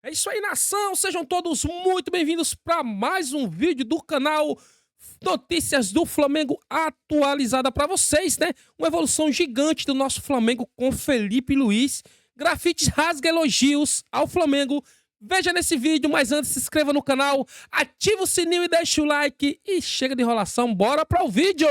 É isso aí, nação! Sejam todos muito bem-vindos para mais um vídeo do canal Notícias do Flamengo atualizada para vocês, né? Uma evolução gigante do nosso Flamengo com Felipe Luiz. Grafites rasga elogios ao Flamengo. Veja nesse vídeo, mas antes se inscreva no canal, ativa o sininho e deixa o like. E chega de enrolação, bora para o vídeo!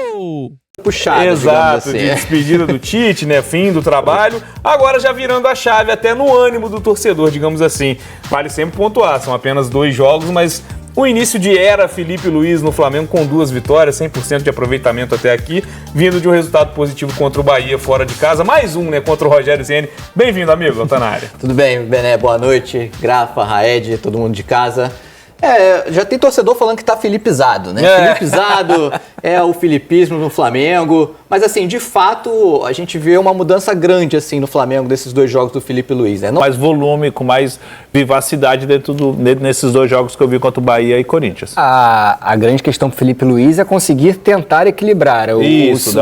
Puxado, exato, assim. de despedida do Tite, né? Fim do trabalho. Agora já virando a chave até no ânimo do torcedor, digamos assim. Vale sempre pontuar, são apenas 2 jogos, mas o início de era Felipe Luiz no Flamengo com 2 vitórias, 100% de aproveitamento até aqui, vindo de um resultado positivo contra o Bahia fora de casa. Mais um, né? Contra o Rogério Ceni. Bem-vindo, amigo, tá na área. Tudo bem, Bené? Boa noite. Grafa, Raed, todo mundo de casa. Já tem torcedor falando que tá filipizado, né? Filipizado é o filipismo no Flamengo. Mas, assim, de fato, a gente vê uma mudança grande, assim, no Flamengo desses 2 jogos do Felipe Luiz, né? Mais volume, com mais vivacidade nesses 2 jogos que eu vi contra o Bahia e Corinthians. A grande questão para Felipe Luiz é conseguir tentar equilibrar dar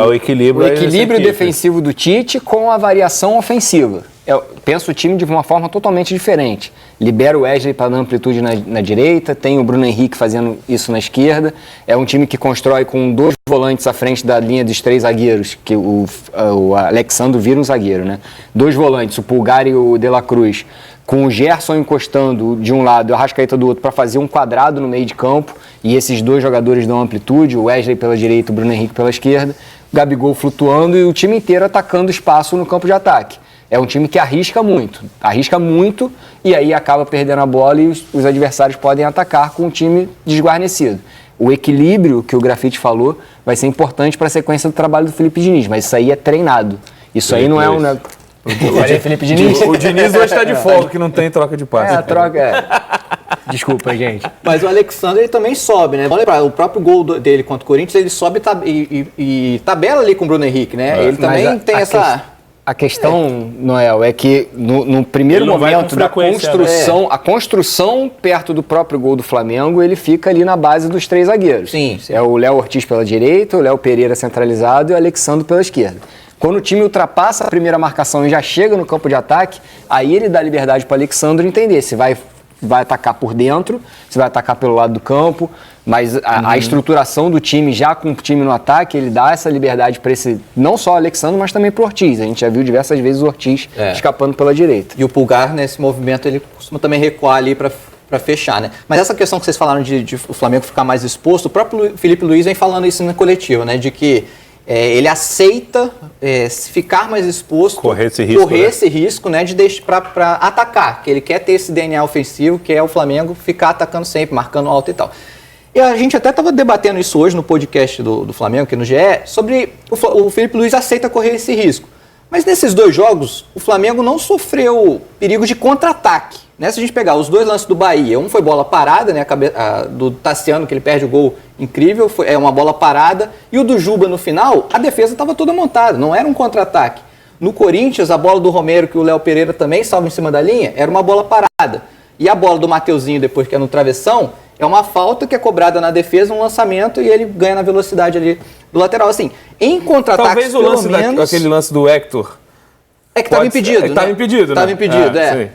o equilíbrio defensivo do Tite com a variação ofensiva. Eu penso o time de uma forma totalmente diferente. Libera o Wesley para dar amplitude na direita, tem o Bruno Henrique fazendo isso na esquerda. É um time que constrói com 2 volantes à frente da linha dos 3 zagueiros, que o Alexandre vira um zagueiro, né? 2 volantes, o Pulgar e o De La Cruz, com o Gerson encostando de um lado e o Arrascaeta do outro para fazer um quadrado no meio de campo, e esses 2 jogadores dão amplitude, o Wesley pela direita e o Bruno Henrique pela esquerda, o Gabigol flutuando e o time inteiro atacando espaço no campo de ataque. É um time que arrisca muito e aí acaba perdendo a bola e os adversários podem atacar com um time desguarnecido. O equilíbrio que o Grafite falou vai ser importante para a sequência do trabalho do Felipe Diniz, mas isso aí é treinado. Isso aí não é um... Felipe Diniz? O Diniz hoje está de folga, que não tem troca de passe. A troca Desculpa, gente. Mas o Alexandre ele também sobe, né? Vamos lembrar, o próprio gol dele contra o Corinthians, ele sobe e tabela ali com o Bruno Henrique, né? Ele também tem essa... A questão, Noel, é que no primeiro momento da construção, né? A construção perto do próprio gol do Flamengo, ele fica ali na base dos 3 zagueiros. Sim. É o Léo Ortiz pela direita, o Léo Pereira centralizado e o Alexandre pela esquerda. Quando o time ultrapassa a primeira marcação e já chega no campo de ataque, aí ele dá liberdade para o Alexandre entender se vai atacar por dentro, se vai atacar pelo lado do campo, mas a estruturação do time, já com o time no ataque, ele dá essa liberdade para esse, não só o Alexandre, mas também para o Ortiz. A gente já viu diversas vezes o Ortiz escapando pela direita. E o Pulgar, nesse movimento, ele costuma também recuar ali para fechar, né? Mas essa questão que vocês falaram de o Flamengo ficar mais exposto, o próprio Felipe Luiz vem falando isso na coletiva, né? De que ele aceita ficar mais exposto, correr esse risco, né, de deixar para atacar, que ele quer ter esse DNA ofensivo, que é o Flamengo ficar atacando sempre, marcando alto e tal. E a gente até estava debatendo isso hoje no podcast do Flamengo, aqui no GE, sobre o Felipe Luiz aceita correr esse risco. Mas nesses 2 jogos, o Flamengo não sofreu perigo de contra-ataque. Né? Se a gente pegar os 2 lances do Bahia, um foi bola parada, né, do Tassiano, que ele perde o gol incrível, é uma bola parada, e o do Juba no final, a defesa estava toda montada, não era um contra-ataque. No Corinthians, a bola do Romero, que o Léo Pereira também salva em cima da linha, era uma bola parada. E a bola do Mateuzinho, depois que é no travessão, é uma falta que é cobrada na defesa, um lançamento, e ele ganha na velocidade ali do lateral. Assim, em contra-ataques, talvez aquele lance do Hector... É que estava impedido, né? Estava impedido, né? Estava impedido,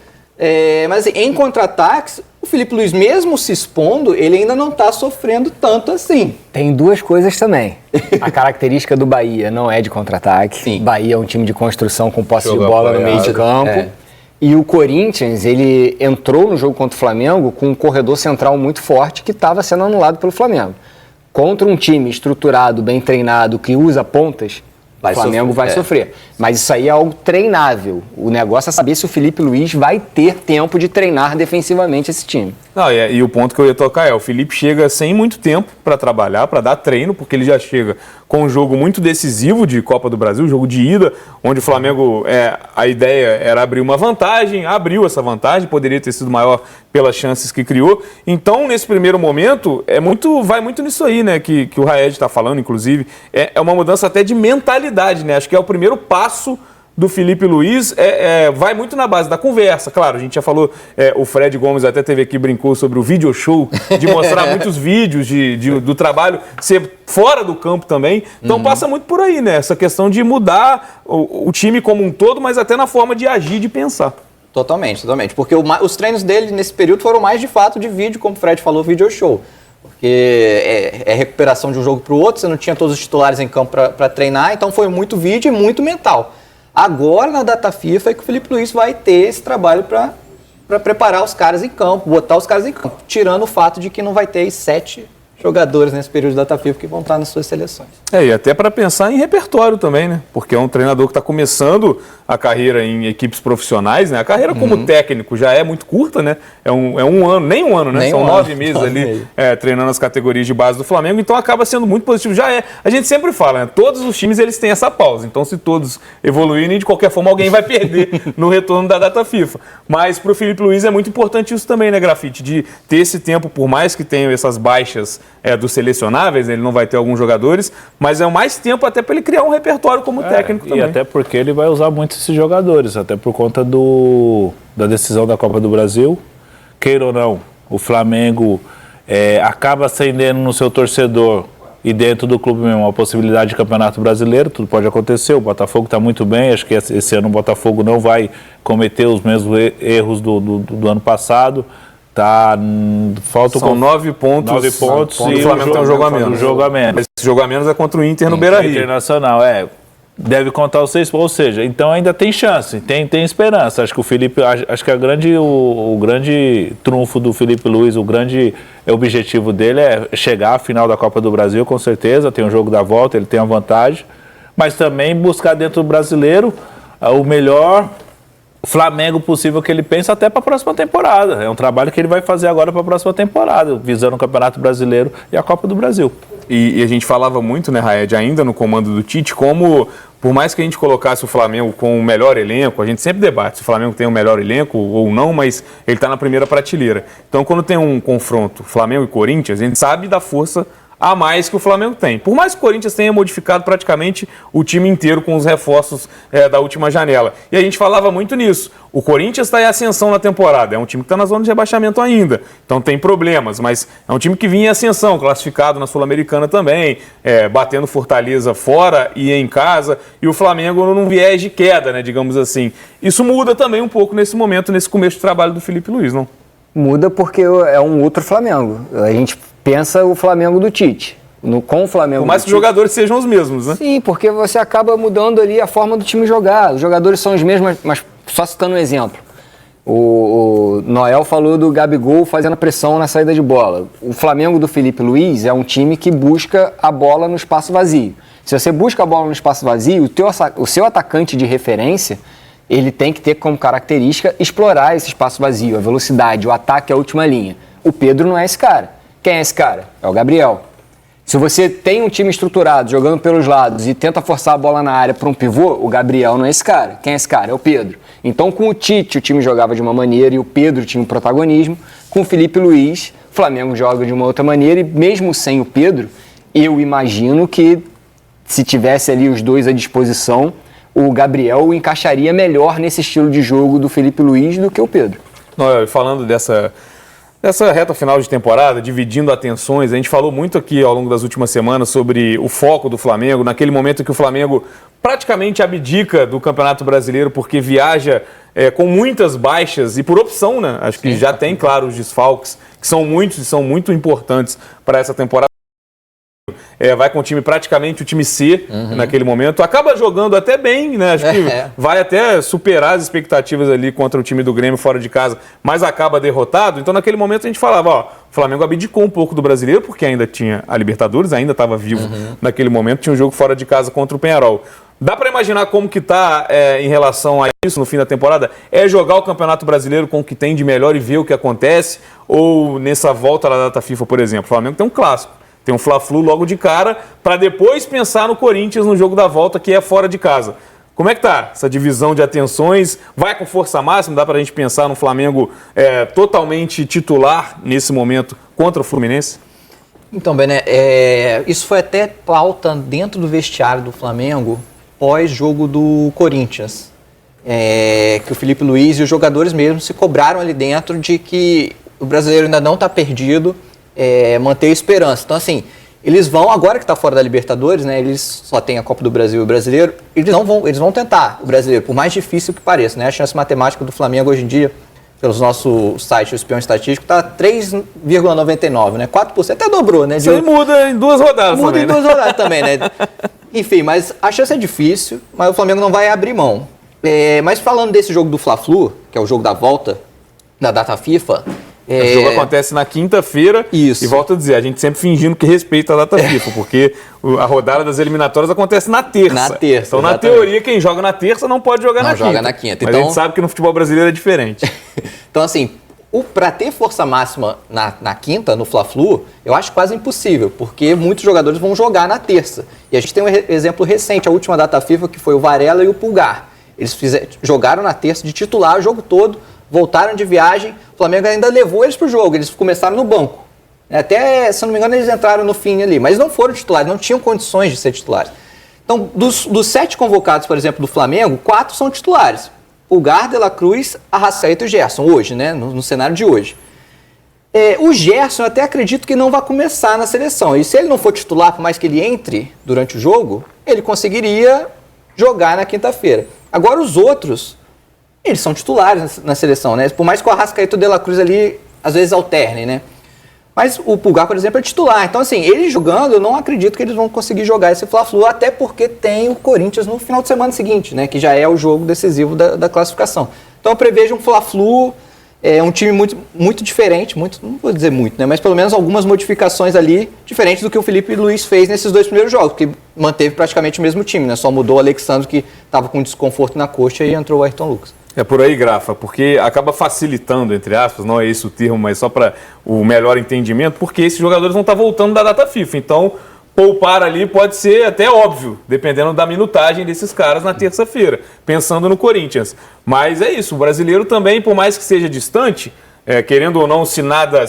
mas assim, em contra-ataques, o Felipe Luiz, mesmo se expondo, ele ainda não está sofrendo tanto assim. Tem 2 coisas também. A característica do Bahia não é de contra-ataque. Sim. Bahia é um time de construção com posse de bola no meio de campo. E o Corinthians, ele entrou no jogo contra o Flamengo com um corredor central muito forte que estava sendo anulado pelo Flamengo. Contra um time estruturado, bem treinado, que usa pontas, o Flamengo vai sofrer. Mas isso aí é algo treinável. O negócio é saber se o Felipe Luiz vai ter tempo de treinar defensivamente esse time. Não, e o ponto que eu ia tocar o Felipe chega sem muito tempo para trabalhar, para dar treino, porque ele já chega com um jogo muito decisivo de Copa do Brasil, jogo de ida, onde o Flamengo, a ideia era abrir uma vantagem, abriu essa vantagem, poderia ter sido maior pelas chances que criou. Então, nesse primeiro momento, vai muito nisso aí, né, que o Raed está falando, inclusive, é uma mudança até de mentalidade, né, acho que é o primeiro passo do Felipe Luiz, vai muito na base da conversa. Claro, a gente já falou, o Fred Gomes até teve aqui, brincou sobre o video show, de mostrar muitos vídeos do trabalho ser fora do campo também. Então passa muito por aí, né? Essa questão de mudar o time como um todo, mas até na forma de agir, de pensar. Totalmente. Porque os treinos dele nesse período foram mais de fato de vídeo, como o Fred falou, video show. Porque é recuperação de um jogo para o outro, você não tinha todos os titulares em campo para treinar, então foi muito vídeo e muito mental. Agora, na data FIFA, é que o Filipe Luís vai ter esse trabalho para preparar os caras em campo, botar os caras em campo, tirando o fato de que não vai ter 7 jogadores nesse período de data FIFA que vão estar nas suas seleções. E até para pensar em repertório também, né? Porque é um treinador que está começando a carreira em equipes profissionais, né? A carreira como técnico já é muito curta, né? É um ano, nem um ano, né? São 9 meses ali treinando as categorias de base do Flamengo, então acaba sendo muito positivo. A gente sempre fala, né? Todos os times eles têm essa pausa, então se todos evoluírem, de qualquer forma alguém vai perder no retorno da data FIFA. Mas para o Filipe Luís é muito importante isso também, né, Grafite? De ter esse tempo, por mais que tenham essas baixas dos selecionáveis, ele não vai ter alguns jogadores, mas é mais tempo até para ele criar um repertório como técnico também. E até porque ele vai usar muito esses jogadores, até por conta da decisão da Copa do Brasil. Queira ou não, o Flamengo acaba acendendo no seu torcedor e dentro do clube mesmo a possibilidade de Campeonato Brasileiro, tudo pode acontecer, o Botafogo está muito bem, acho que esse ano o Botafogo não vai cometer os mesmos erros do ano passado. São 9 pontos. 9 pontos e o Flamengo tem um jogo a menos. Esse jogo a menos é contra o Inter no Beira-Rio. Internacional, deve contar os 6 pontos, ou seja, então ainda tem chance, tem esperança. Acho que o Felipe, acho que o grande trunfo do Filipe Luís, o grande objetivo dele é chegar à final da Copa do Brasil, com certeza, tem um jogo da volta, ele tem a vantagem, mas também buscar dentro do brasileiro o melhor Flamengo possível que ele pensa até para a próxima temporada. É um trabalho que ele vai fazer agora para a próxima temporada, visando o Campeonato Brasileiro e a Copa do Brasil. E a gente falava muito, né, Raed, ainda no comando do Tite, como, por mais que a gente colocasse o Flamengo com o melhor elenco, a gente sempre debate se o Flamengo tem o melhor elenco ou não, mas ele está na primeira prateleira. Então, quando tem um confronto Flamengo e Corinthians, a gente sabe da força a mais que o Flamengo tem. Por mais que o Corinthians tenha modificado praticamente o time inteiro com os reforços da última janela. E a gente falava muito nisso. O Corinthians está em ascensão na temporada. É um time que está na zona de rebaixamento ainda. Então tem problemas, mas é um time que vinha em ascensão, classificado na Sul-Americana também, batendo Fortaleza fora e em casa. E o Flamengo num viés de queda, né, digamos assim. Isso muda também um pouco nesse momento, nesse começo de trabalho do Filipe Luís, não? Muda porque é um outro Flamengo. A gente pensa o Flamengo do Tite. Com o Flamengo. Por mais que os jogadores sejam os mesmos, né? Sim, porque você acaba mudando ali a forma do time jogar. Os jogadores são os mesmos, mas só citando um exemplo. O Noel falou do Gabigol fazendo pressão na saída de bola. O Flamengo do Filipe Luís é um time que busca a bola no espaço vazio. Se você busca a bola no espaço vazio, o seu atacante de referência, ele tem que ter como característica explorar esse espaço vazio, a velocidade, o ataque, a última linha. O Pedro não é esse cara. Quem é esse cara? É o Gabriel. Se você tem um time estruturado, jogando pelos lados e tenta forçar a bola na área para um pivô, o Gabriel não é esse cara. Quem é esse cara? É o Pedro. Então, com o Tite, o time jogava de uma maneira e o Pedro tinha um protagonismo. Com o Filipe Luís, o Flamengo joga de uma outra maneira e mesmo sem o Pedro, eu imagino que se tivesse ali os dois à disposição, o Gabriel encaixaria melhor nesse estilo de jogo do Filipe Luís do que o Pedro. Não, falando dessa reta final de temporada, dividindo atenções, a gente falou muito aqui ao longo das últimas semanas sobre o foco do Flamengo, naquele momento que o Flamengo praticamente abdica do Campeonato Brasileiro porque viaja com muitas baixas e por opção, né? Acho que já tem, claro, os desfalques, que são muitos e são muito importantes para essa temporada. Vai com o time praticamente o time C naquele momento. Acaba jogando até bem, né? Acho que vai até superar as expectativas ali contra o time do Grêmio fora de casa, mas acaba derrotado. Então naquele momento a gente falava, o Flamengo abdicou um pouco do Brasileiro, porque ainda tinha a Libertadores, ainda estava vivo naquele momento, tinha um jogo fora de casa contra o Peñarol. Dá para imaginar como que está em relação a isso no fim da temporada? É jogar o Campeonato Brasileiro com o que tem de melhor e ver o que acontece? Ou nessa volta da data FIFA, por exemplo? O Flamengo tem um clássico. Tem um Fla-Flu logo de cara, para depois pensar no Corinthians no jogo da volta, que é fora de casa. Como é que tá essa divisão de atenções? Vai com força máxima? Dá para a gente pensar no Flamengo totalmente titular nesse momento contra o Fluminense? Então, Bené, isso foi até pauta dentro do vestiário do Flamengo pós-jogo do Corinthians. Que o Filipe Luís e os jogadores mesmo se cobraram ali dentro de que o brasileiro ainda não está perdido, manter a esperança. Então, assim, Eles vão, agora que está fora da Libertadores, né? Eles só têm a Copa do Brasil e o Brasileiro, eles vão tentar o Brasileiro, por mais difícil que pareça, né? A chance matemática do Flamengo hoje em dia, pelos nosso site, o Espião Estatístico, está 3,99, né? 4%, até dobrou, né? Isso aí muda em 2 rodadas muda também, em 2 rodadas também, né? Enfim, mas a chance é difícil, mas o Flamengo não vai abrir mão. Mas falando desse jogo do Fla-Flu, que é o jogo da volta da data FIFA... O jogo acontece na quinta-feira e volto a dizer, a gente sempre fingindo que respeita a data FIFA, porque a rodada das eliminatórias acontece na terça. Na terça, então, exatamente. Na teoria, quem joga na terça não pode jogar na quinta. Não joga na quinta. Mas a gente sabe que no futebol brasileiro é diferente. Então, assim, para ter força máxima na quinta, no Fla-Flu, eu acho quase impossível, porque muitos jogadores vão jogar na terça. E a gente tem um exemplo recente, a última data FIFA, que foi o Varela e o Pulgar. Eles jogaram na terça de titular o jogo todo, voltaram de viagem, o Flamengo ainda levou eles para o jogo, eles começaram no banco. Até, se não me engano, eles entraram no fim ali, mas não foram titulares, não tinham condições de ser titulares. Então, dos 7 convocados, por exemplo, do Flamengo, 4 são titulares. Pulgar, De La Cruz, Arrascaeta e o Gerson, hoje, né, no cenário de hoje. O Gerson, eu até acredito que não vai começar na seleção, e se ele não for titular, por mais que ele entre durante o jogo, ele conseguiria jogar na quinta-feira. Agora, os outros... eles são titulares na seleção, né? Por mais que o Arrascaeta e o De La Cruz ali, às vezes, alternem, né? Mas o Pulgar, por exemplo, é titular. Então, assim, eles jogando, eu não acredito que eles vão conseguir jogar esse Fla-Flu, até porque tem o Corinthians no final de semana seguinte, né? Que já é o jogo decisivo da classificação. Então, eu prevejo um Fla-Flu, um time muito, muito diferente, não vou dizer muito, né? Mas pelo menos algumas modificações ali, diferentes do que o Felipe Luiz fez nesses 2 primeiros jogos, porque manteve praticamente o mesmo time, né? Só mudou o Alexandre, que estava com desconforto na coxa, e entrou o Ayrton Lucas. É por aí, Grafa, porque acaba facilitando, entre aspas, não é esse o termo, mas só para o melhor entendimento, porque esses jogadores vão estar voltando da data FIFA. Então, poupar ali pode ser até óbvio, dependendo da minutagem desses caras na terça-feira, pensando no Corinthians. Mas é isso, o brasileiro também, por mais que seja distante, querendo ou não, se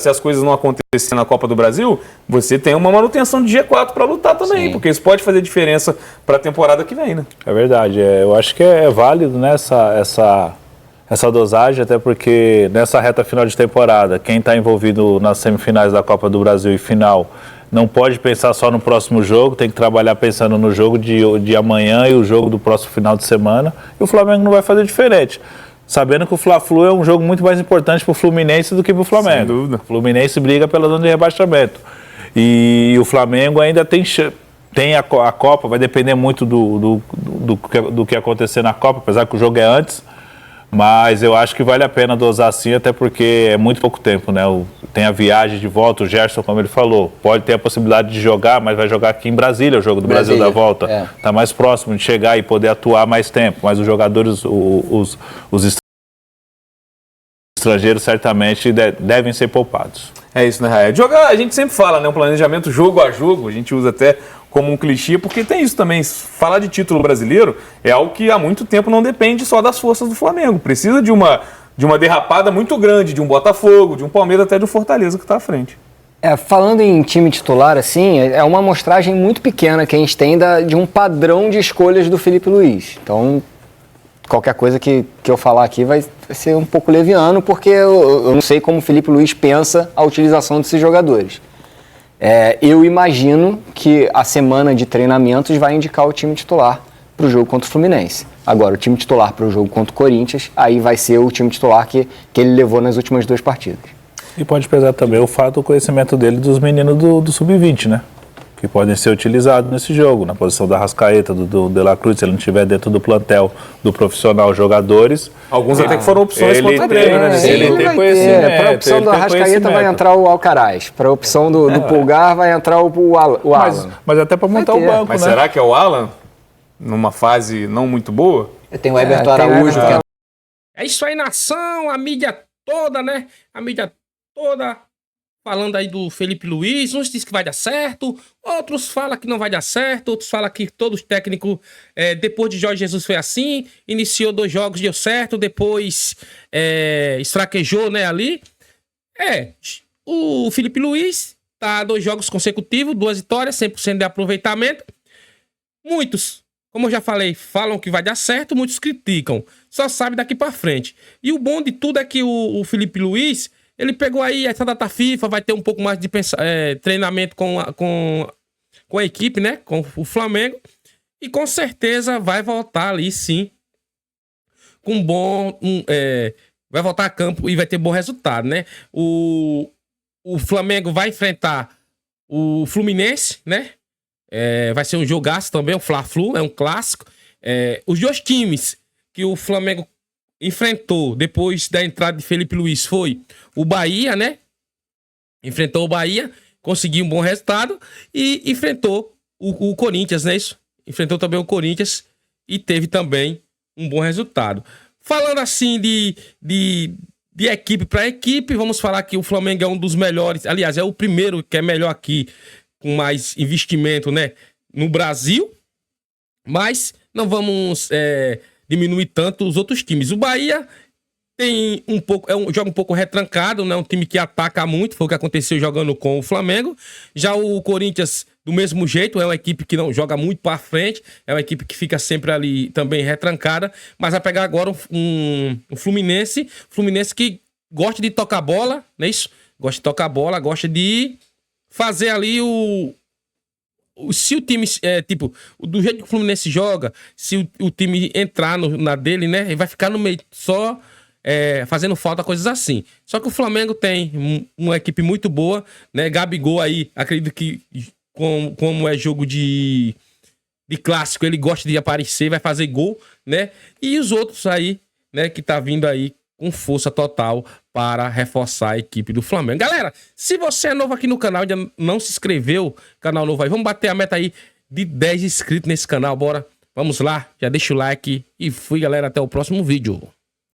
as coisas não acontecerem na Copa do Brasil, você tem uma manutenção de G4 para lutar também, porque isso pode fazer diferença para a temporada que vem, né? É verdade, eu acho que é válido, né, essa dosagem, até porque nessa reta final de temporada, quem está envolvido nas semifinais da Copa do Brasil e final, não pode pensar só no próximo jogo, tem que trabalhar pensando no jogo de amanhã e o jogo do próximo final de semana, e o Flamengo não vai fazer diferente. Sabendo que o Fla-Flu é um jogo muito mais importante para o Fluminense do que para o Flamengo. Sem dúvida. O Fluminense briga pela zona de rebaixamento. E o Flamengo ainda tem a Copa, vai depender muito do que acontecer na Copa, apesar que o jogo é antes. Mas eu acho que vale a pena dosar sim, até porque é muito pouco tempo, né? Tem a viagem de volta, o Gerson, como ele falou, pode ter a possibilidade de jogar, mas vai jogar aqui em Brasília, o jogo do Brasil da volta. Está mais próximo de chegar e poder atuar mais tempo. Mas os jogadores, os estrangeiros, certamente devem ser poupados. É isso, né, Raia? Jogar, a gente sempre fala, né? Um planejamento jogo a jogo, a gente usa até como um clichê, porque tem isso também. Falar de título brasileiro é algo que há muito tempo não depende só das forças do Flamengo. Precisa de uma derrapada muito grande, de um Botafogo, de um Palmeiras, até de um Fortaleza que está à frente. Falando em time titular, assim, é uma amostragem muito pequena que a gente tem de um padrão de escolhas do Felipe Luiz. Então, qualquer coisa que eu falar aqui vai ser um pouco leviano, porque eu não sei como o Felipe Luiz pensa a utilização desses jogadores. Eu imagino que a semana de treinamentos vai indicar o time titular para o jogo contra o Fluminense. Agora, o time titular para o jogo contra o Corinthians, aí vai ser o time titular que ele levou nas últimas 2 partidas. E pode pesar também o fato do conhecimento dele dos meninos do Sub-20, né? Que podem ser utilizados nesse jogo, na posição da Arrascaeta, do De La Cruz, se ele não estiver dentro do plantel do profissional jogadores. Alguns até que foram opções contra o Grêmio, né? Ele tem conhecimento. Para a opção do Arrascaeta vai entrar o Alcaraz, para a opção do Pulgar vai entrar o Alan. Mas até para montar o banco, mas né? será que é o Alan? Numa fase não muito boa? Tem o Everton Araújo. É isso aí, nação, a mídia toda, né? A mídia toda falando aí do Felipe Luiz. Uns dizem que vai dar certo, outros falam que não vai dar certo, outros falam que todos os técnicos, depois de Jorge Jesus foi assim, iniciou 2 jogos, deu certo, depois esfraquejou, né, ali. O Felipe Luiz tá 2 jogos consecutivos, 2 vitórias, 100% de aproveitamento. Muitos, como eu já falei, falam que vai dar certo, muitos criticam. Só sabe daqui pra frente. E o bom de tudo é que o Felipe Luiz, ele pegou aí essa data FIFA, vai ter um pouco mais de treinamento com com a equipe, né? Com o Flamengo. E com certeza vai voltar ali, sim, com vai voltar a campo e vai ter bom resultado, né? O Flamengo vai enfrentar o Fluminense, né? Vai ser um jogaço também, o Fla-Flu, é um clássico. Os dois times que o Flamengo enfrentou depois da entrada de Felipe Luiz foi o Bahia, né? Enfrentou o Bahia, conseguiu um bom resultado e enfrentou o Corinthians, né? Isso? Enfrentou também o Corinthians e teve também um bom resultado. Falando assim de equipe para equipe, vamos falar que o Flamengo é um dos melhores, aliás, é o primeiro que é melhor aqui, com mais investimento, né, no Brasil, mas não vamos diminuir tanto os outros times. O Bahia tem joga um pouco retrancado, né, um time que ataca muito, foi o que aconteceu jogando com o Flamengo. Já o Corinthians, do mesmo jeito, é uma equipe que não joga muito para frente, é uma equipe que fica sempre ali também retrancada, mas vai pegar agora um Fluminense que gosta de tocar bola, não é isso? Gosta de tocar bola, gosta de fazer ali se o time, do jeito que o Fluminense joga, se o time entrar na dele, né, ele vai ficar no meio só fazendo falta, coisas assim. Só que o Flamengo tem uma equipe muito boa, né, Gabigol aí, acredito que como é jogo de clássico, ele gosta de aparecer, vai fazer gol, né, e os outros aí, né, que tá vindo aí com força total para reforçar a equipe do Flamengo. Galera, se você é novo aqui no canal, ainda não se inscreveu, canal novo aí, vamos bater a meta aí de 10 inscritos nesse canal, bora? Vamos lá, já deixa o like e fui, galera, até o próximo vídeo.